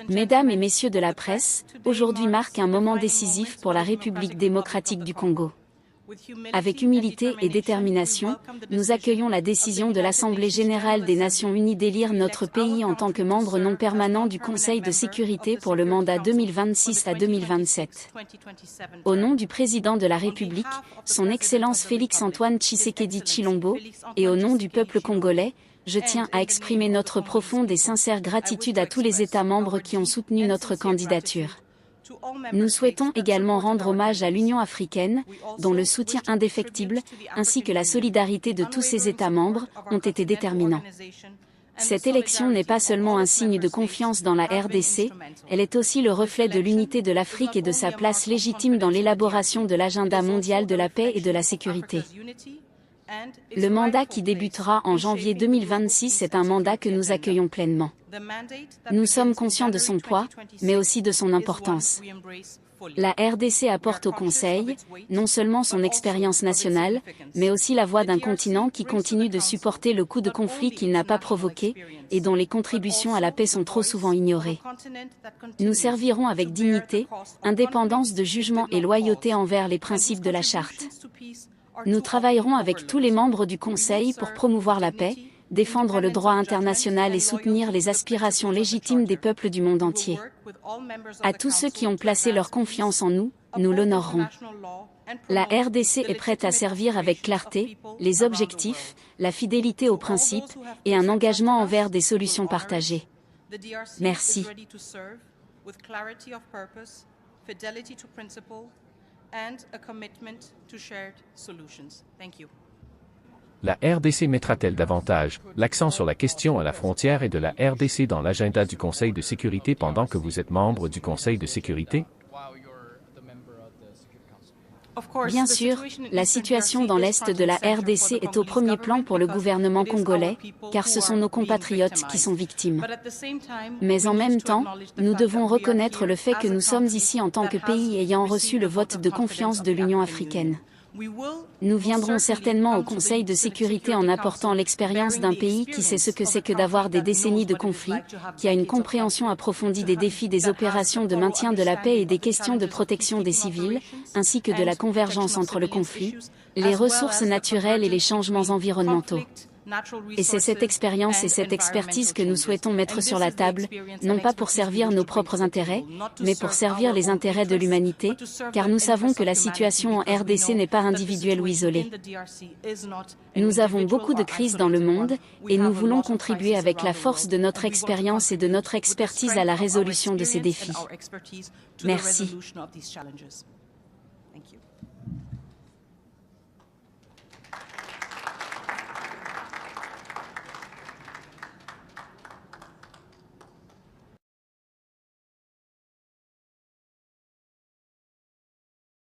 Mesdames et messieurs de la presse, aujourd'hui marque un moment décisif pour la République démocratique du Congo. Avec humilité et détermination, nous accueillons la décision de l'Assemblée générale des Nations unies d'élire notre pays en tant que membre non permanent du Conseil de sécurité pour le mandat 2026 à 2027. Au nom du président de la République, son Excellence Félix-Antoine Tshisekedi Tshilombo, et au nom du peuple congolais, je tiens à exprimer notre profonde et sincère gratitude à tous les États membres qui ont soutenu notre candidature. Nous souhaitons également rendre hommage à l'Union africaine, dont le soutien indéfectible, ainsi que la solidarité de tous ses États membres, ont été déterminants. Cette élection n'est pas seulement un signe de confiance dans la RDC, elle est aussi le reflet de l'unité de l'Afrique et de sa place légitime dans l'élaboration de l'agenda mondial de la paix et de la sécurité. Le mandat qui débutera en janvier 2026 est un mandat que nous accueillons pleinement. Nous sommes conscients de son poids, mais aussi de son importance. La RDC apporte au Conseil, non seulement son expérience nationale, mais aussi la voix d'un continent qui continue de supporter le coup de conflit qu'il n'a pas provoqué, et dont les contributions à la paix sont trop souvent ignorées. Nous servirons avec dignité, indépendance de jugement et loyauté envers les principes de la Charte. Nous travaillerons avec tous les membres du Conseil pour promouvoir la paix, défendre le droit international et soutenir les aspirations légitimes des peuples du monde entier. À tous ceux qui ont placé leur confiance en nous, nous l'honorerons. La RDC est prête à servir avec clarté, les objectifs, la fidélité aux principes, et un engagement envers des solutions partagées. Merci. La RDC mettra-t-elle davantage l'accent sur la question à la frontière et de la RDC dans l'agenda du Conseil de sécurité pendant que vous êtes membre du Conseil de sécurité? Bien sûr, la situation dans l'Est de la RDC est au premier plan pour le gouvernement congolais, car ce sont nos compatriotes qui sont victimes. Mais en même temps, nous devons reconnaître le fait que nous sommes ici en tant que pays ayant reçu le vote de confiance de l'Union africaine. Nous viendrons certainement au Conseil de sécurité en apportant l'expérience d'un pays qui sait ce que c'est que d'avoir des décennies de conflits, qui a une compréhension approfondie des défis des opérations de maintien de la paix et des questions de protection des civils, ainsi que de la convergence entre le conflit, les ressources naturelles et les changements environnementaux. Et c'est cette expérience et cette expertise que nous souhaitons mettre sur la table, non pas pour servir nos propres intérêts, mais pour servir les intérêts de l'humanité, car nous savons que la situation en RDC n'est pas individuelle ou isolée. Nous avons beaucoup de crises dans le monde, et nous voulons contribuer avec la force de notre expérience et de notre expertise à la résolution de ces défis. Merci.